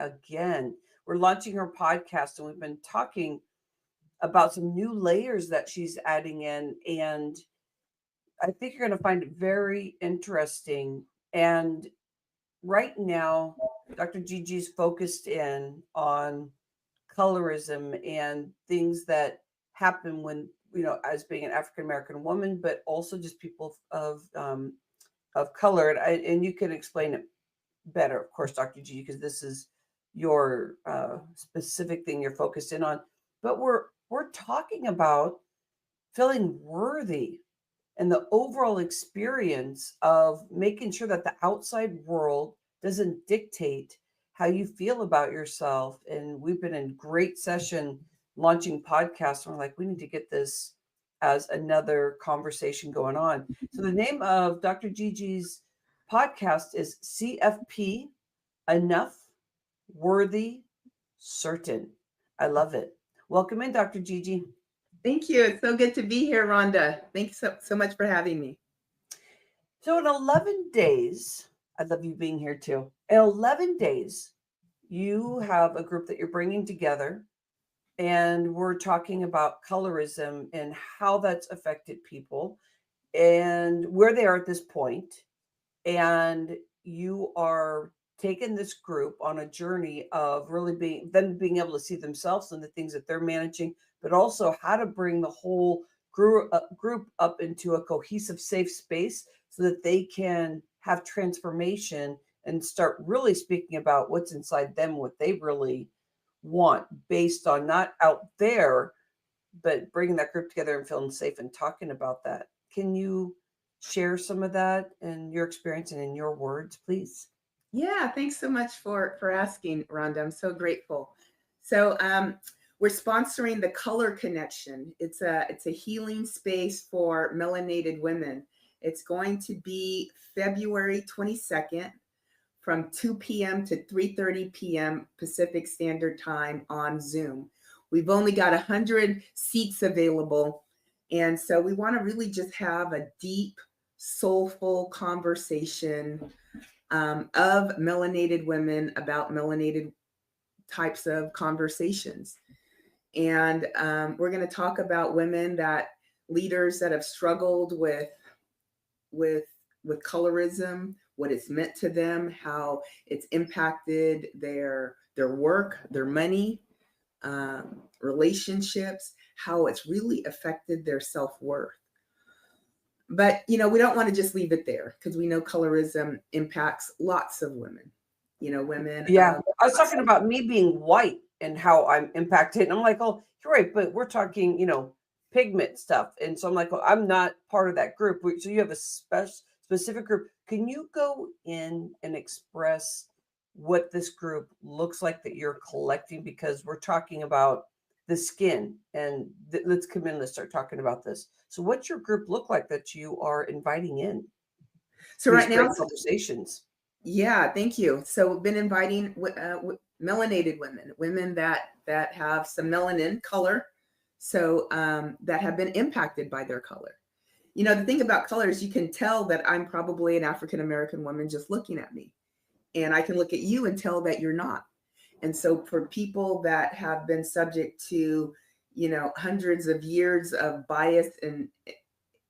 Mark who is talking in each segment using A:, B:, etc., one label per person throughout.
A: again. We're launching her podcast, and we've been talking about some new layers that she's adding in. And I think you're going to find it very interesting. And right now, Dr. Gigi's focused in on colorism and things that happen when, as being an African American woman, but also just people of color. And you can explain it better, of course, Dr. G, because this is your specific thing you're focused in on. But we're talking about feeling worthy and the overall experience of making sure that the outside world doesn't dictate how you feel about yourself. And we've been in great session launching podcasts, and we're like, we need to get this as another conversation going on. So the name of Dr. Gigi's podcast is CFP, Enough, Worthy, Certain. I love it. Welcome in, Dr. Gigi.
B: Thank you. It's so good to be here, Rhonda. Thanks so much for having me.
A: So in 11 days, I love you being here too. In 11 days, you have a group that you're bringing together, and we're talking about colorism and how that's affected people and where they are at this point. And you are taking this group on a journey of really being able to see themselves and the things that they're managing, but also how to bring the whole group up into a cohesive, safe space so that they can have transformation and start really speaking about what's inside them, what they really want, based on not out there, but bringing that group together and feeling safe and talking about that. Can you share some of that and your experience and in your words, please?
B: Yeah, thanks so much for asking, Rhonda. I'm so grateful. So we're sponsoring the Color Connection. It's a healing space for melanated women. It's going to be February 22nd from 2 p.m. to 3:30 p.m. Pacific Standard Time on Zoom. We've only got 100 seats available. And so we want to really just have a deep, soulful conversation of melanated women about melanated types of conversations. And we're going to talk about leaders that have struggled with colorism, what it's meant to them, how it's impacted their work, their money, relationships, how it's really affected their self-worth. But, we don't want to just leave it there, because we know colorism impacts lots of women, women.
A: Yeah. I was talking about me being white and how I'm impacted. And I'm like, oh, you're right. But we're talking, pigment stuff. And so I'm like, well, I'm not part of that group. So you have a specific group. Can you go in and express what this group looks like that you're collecting? Because we're talking about the skin, and let's come in, let's start talking about this. So what's your group look like that you are inviting in?
B: So right now,
A: conversations.
B: Yeah, thank you. So we've been inviting melanated women that have some melanin color, so that have been impacted by their color. The thing about color is you can tell that I'm probably an African American woman just looking at me, and I can look at you and tell that you're not. And so for people that have been subject to, hundreds of years of bias, and,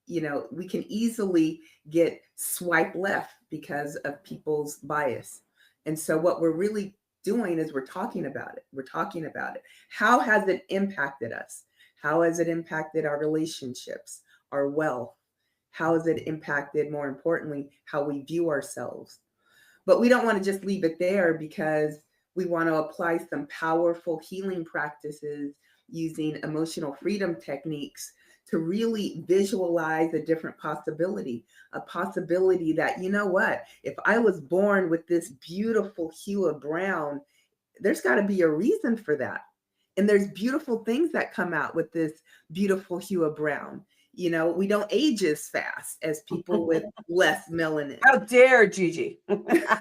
B: we can easily get swipe left because of people's bias. And so what we're really doing is we're talking about it. We're talking about it. How has it impacted us? How has it impacted our relationships, our wealth? How has it impacted, more importantly, how we view ourselves? But we don't want to just leave it there, because we want to apply some powerful healing practices using emotional freedom techniques to really visualize a different possibility, a possibility that, if I was born with this beautiful hue of brown, there's got to be a reason for that. And there's beautiful things that come out with this beautiful hue of brown. We don't age as fast as people with less melanin.
A: How dare Gigi?
B: There's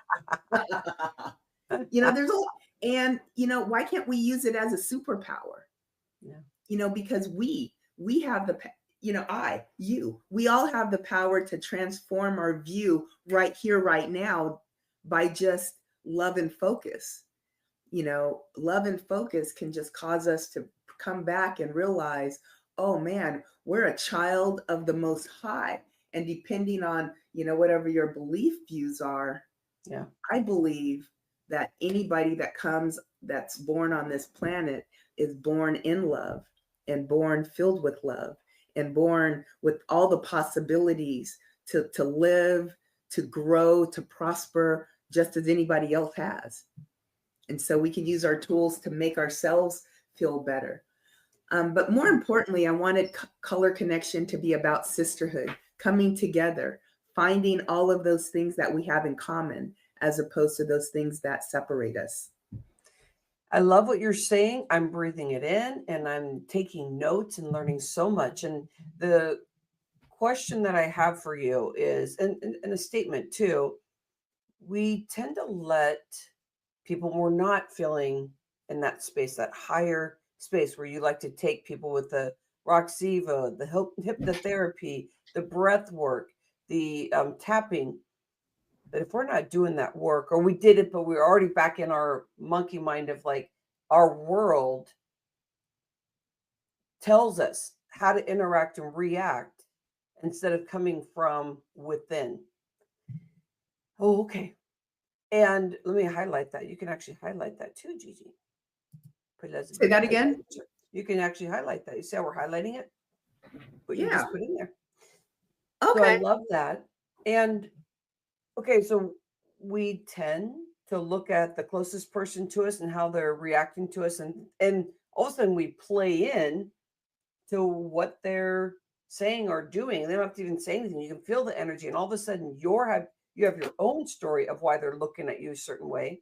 B: and why can't we use it as a superpower? Yeah. Because we have the, we all have the power to transform our view right here, right now, by just love and focus. love and focus can just cause us to come back and realize, oh man, we're a child of the Most High. And depending on, whatever your belief views are,
A: Yeah.
B: I believe that anybody that's born on this planet is born in love and born filled with love and born with all the possibilities to live, to grow, to prosper, just as anybody else has. And so we can use our tools to make ourselves feel better. But more importantly, I wanted Color Connection to be about sisterhood, coming together, finding all of those things that we have in common, as opposed to those things that separate us.
A: I love what you're saying. I'm breathing it in and I'm taking notes and learning so much. And the question that I have for you is, and a statement too, we tend to let people, we're not feeling in that space, that higher space where you like to take people with the ROXIVA, the hypnotherapy, the breath work, the tapping. But if we're not doing that work, or we did it, but we're already back in our monkey mind of like our world tells us how to interact and react instead of coming from within. Oh, okay. And let me highlight that. You can actually highlight that too, Gigi. Put it as a
B: Say that
A: big
B: again.
A: picture. You can actually highlight that. You see how we're highlighting it? What you
B: Yeah.
A: just put in there.
B: Okay.
A: So I love that. And okay, so we tend to look at the closest person to us and how they're reacting to us, and all of a sudden we play in to what they're saying or doing. They don't have to even say anything. You can feel the energy, and all of a sudden you have your own story of why they're looking at you a certain way.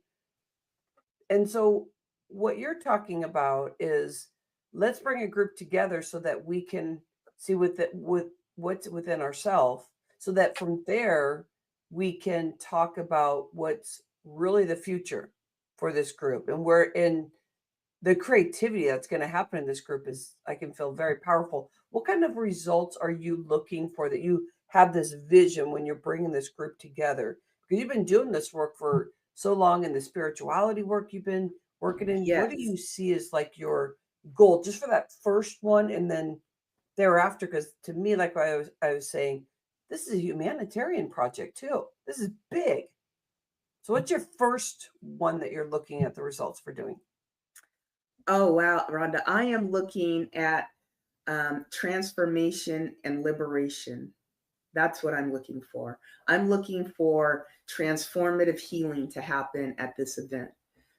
A: And so what you're talking about is, let's bring a group together so that we can see with what's within ourselves, so that from there we can talk about what's really the future for this group. And we're in the creativity that's going to happen in this group is, I can feel, very powerful. What kind of results are you looking for, that you have this vision when you're bringing this group together? Because you've been doing this work for so long, in the spirituality work you've been working in.
B: Yes.
A: What do you see as like your goal just for that first one and then thereafter? Because to me, like I was saying, this is a humanitarian project too. This is big. So what's your first one that you're looking at the results for doing?
B: Oh, wow, Rhonda, I am looking at transformation and liberation. That's what I'm looking for. I'm looking for transformative healing to happen at this event.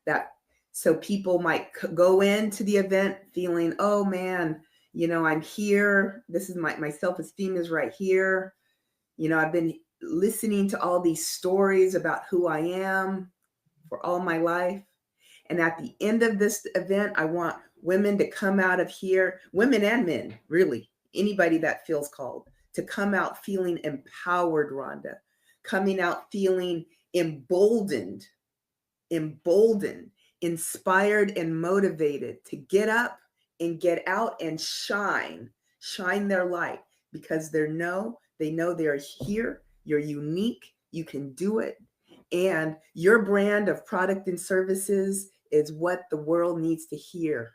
B: That so people might go into the event feeling, oh man, I'm here. This is my self-esteem is right here. I've been listening to all these stories about who I am for all my life. And at the end of this event, I want women to come out of here, women and men, really, anybody that feels called, to come out feeling empowered, Rhonda, coming out feeling emboldened, inspired and motivated to get up and get out and shine their light, because they know they're here. You're unique. You can do it. And your brand of product and services is what the world needs to hear.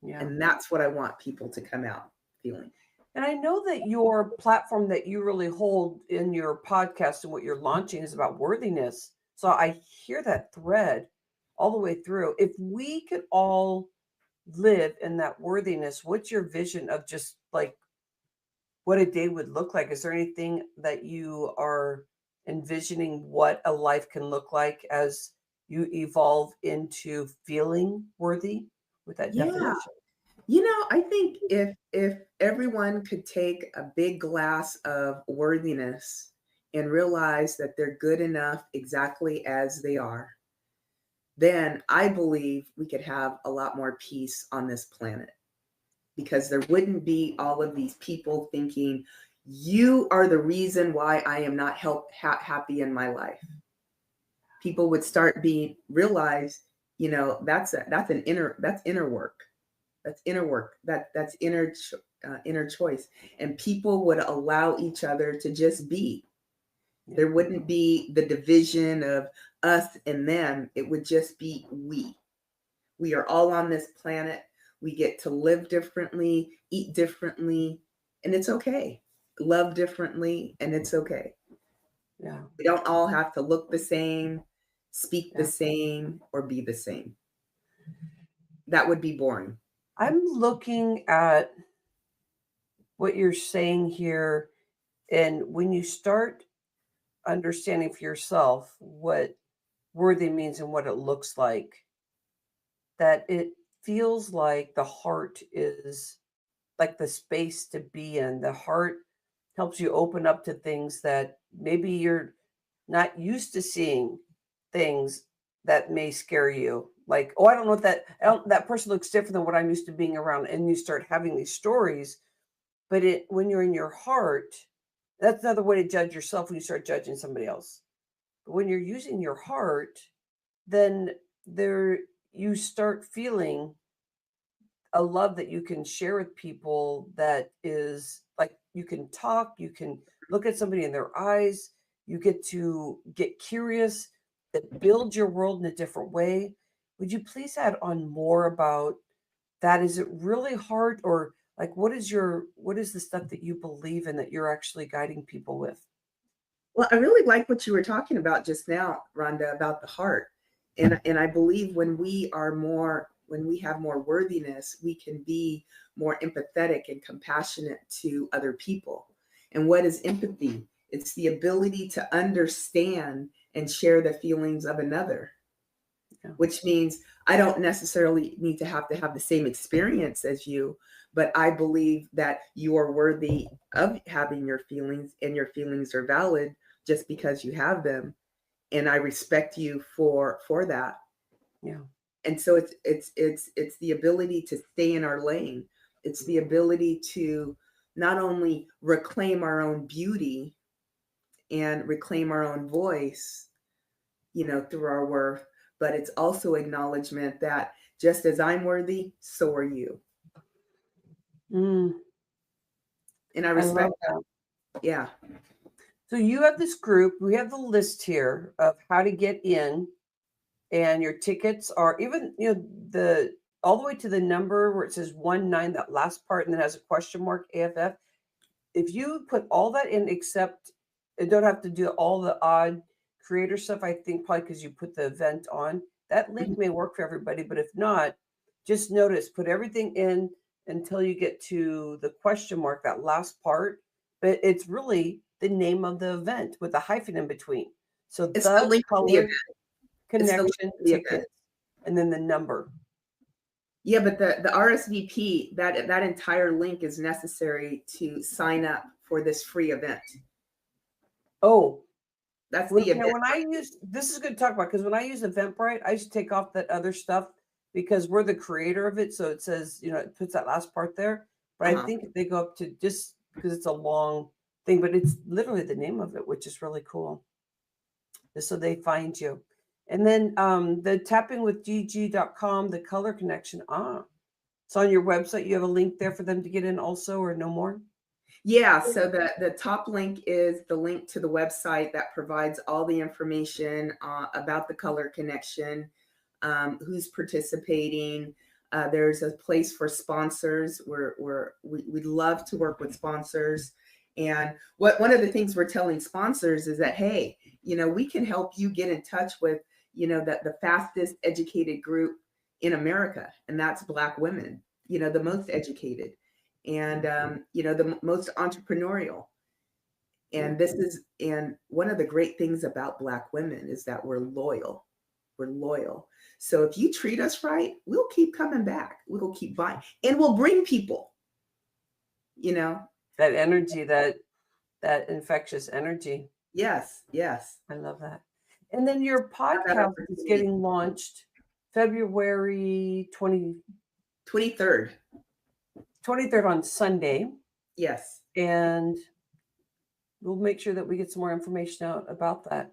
A: Yeah.
B: And that's what I want people to come out feeling.
A: And I know that your platform that you really hold in your podcast and what you're launching is about worthiness. So I hear that thread all the way through. If we could all live in that worthiness, what's your vision of just like what a day would look like? Is there anything that you are envisioning what a life can look like as you evolve into feeling worthy with that
B: Yeah.
A: definition?
B: I think if everyone could take a big glass of worthiness and realize that they're good enough exactly as they are, then I believe we could have a lot more peace on this planet, because there wouldn't be all of these people thinking, you are the reason why I am not happy in my life. People would start realize, that's inner work. That's inner work. That's inner choice. And people would allow each other to just be. There wouldn't be the division of us and them. It would just be we. We are all on this planet. We get to live differently, eat differently, and it's okay. Love differently, and it's okay.
A: Yeah.
B: We don't all have to look the same, speak the
A: Yeah.
B: same, or be the same. That would be boring.
A: I'm looking at what you're saying here. And when you start understanding for yourself what worthy means and what it looks like, that it feels like the heart is like the space to be in. The heart helps you open up to things that maybe you're not used to seeing, things that may scare you. Like, oh, I don't know what that person looks different than what I'm used to being around. And you start having these stories. But when you're in your heart, that's another way to judge yourself when you start judging somebody else. But when you're using your heart, then there you start feeling a love that you can share with people, that is like you can talk, you can look at somebody in their eyes, you get to get curious, that builds your world in a different way. Would you please add on more about that? Is it really hard, or like what is the stuff that you believe in that you're actually guiding people with?
B: Well, I really like what you were talking about just now, Rhonda, about the heart. And I believe when we have more worthiness, we can be more empathetic and compassionate to other people. And what is empathy? It's the ability to understand and share the feelings of another,
A: Yeah.
B: which means I don't necessarily need to have the same experience as you, but I believe that you are worthy of having your feelings, and your feelings are valid just because you have them, and I respect you for that.
A: Yeah.
B: And so it's the ability to stay in our lane. It's the ability to not only reclaim our own beauty and reclaim our own voice, through our worth, but it's also acknowledgement that just as I'm worthy, so are you.
A: Mm,
B: And I
A: I love
B: respect that.
A: that.
B: Yeah.
A: So you have this group, we have the list here of how to get in, and your tickets are even, the all the way to the number where it says 19, that last part, and then has a question mark AFF. If you put all that in, except you don't have to do all the odd creator stuff, I think probably because you put the event on, that link may work for everybody. But if not, just notice, put everything in until you get to the question mark, that last part. But it's really the name of the event with a hyphen in between. So
B: It's the
A: the
B: link to the
A: color
B: event. It's the link
A: connection
B: to the event.
A: tickets, and then the number.
B: Yeah, but the RSVP, that entire link is necessary to sign up for this free event.
A: Oh,
B: That's the event.
A: when I use, this is good to talk about, because when I use Eventbrite, I just take off that other stuff because we're the creator of it. So it says, it puts that last part there. But I think if they go up to, just because it's a long thing, but it's literally the name of it, which is really cool. Just so they find you. And then the tappingwithgg.com, the color connection. It's on your website. You have a link there for them to get in also, or no more?
B: Yeah, so the top link is the link to the website that provides all the information about the color connection, who's participating. There's a place for sponsors. We'd love to work with sponsors. And one of the things we're telling sponsors is that, hey, we can help you get in touch with, the fastest educated group in America, and that's Black women, the most educated, and the most entrepreneurial. And and one of the great things about Black women is that we're loyal. We're loyal. So if you treat us right, we'll keep coming back. We'll keep buying, and we'll bring people.
A: That energy, that infectious energy.
B: Yes.
A: I love that. And then your
B: Have that
A: podcast is
B: opportunity.
A: getting launched February
B: 23rd.
A: 23rd on Sunday.
B: Yes.
A: And we'll make sure that we get some more information out about that.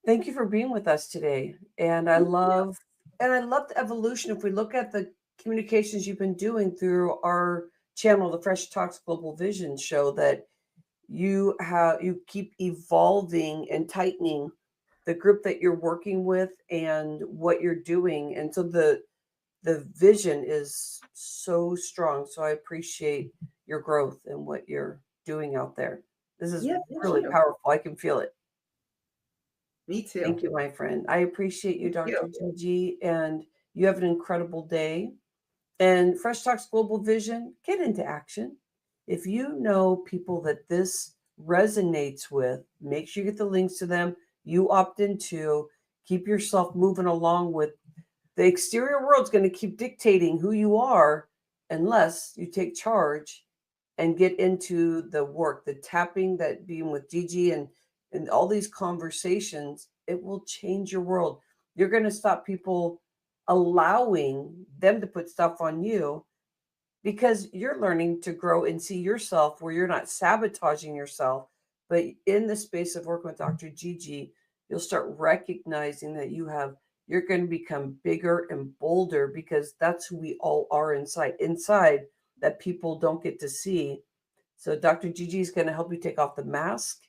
A: Thank you for being with us today. And I love the evolution. If we look at the communications you've been doing through our channel, the Fresh Talks Global Vision show, that you keep evolving and tightening the group that you're working with and what you're doing. And so the vision is so strong. So I appreciate your growth and what you're doing out there. This is
B: Yeah, thank
A: really
B: you.
A: powerful. I can feel it.
B: Me too.
A: Thank you, my friend. I appreciate you,
B: Thank
A: Dr.
B: you.
A: Gigi, and you have an incredible day. And Fresh Talks Global Vision, get into action. If you know people that this resonates with, make sure you get the links to them. You opt into, keep yourself moving along with the exterior world's going to keep dictating who you are unless you take charge and get into the work, the tapping, that being with Gigi and all these conversations. It will change your world. You're going to stop people allowing them to put stuff on you because you're learning to grow and see yourself where you're not sabotaging yourself. But in the space of working with Dr. Gigi, you'll start recognizing that you're going to become bigger and bolder because that's who we all are inside that people don't get to see. So Dr. Gigi is going to help you take off the mask,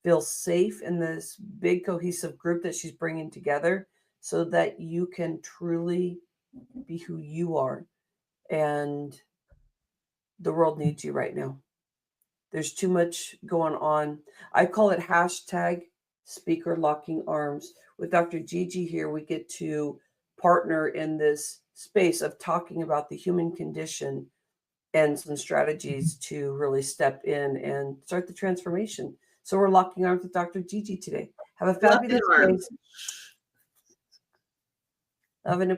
A: feel safe in this big cohesive group that she's bringing together so that you can truly be who you are. And the world needs you right now. There's too much going on. I call it hashtag speaker locking arms. With Dr. Gigi here, we get to partner in this space of talking about the human condition and some strategies to really step in and start the transformation. So we're locking arms with Dr. Gigi today. Have a fabulous day. Love and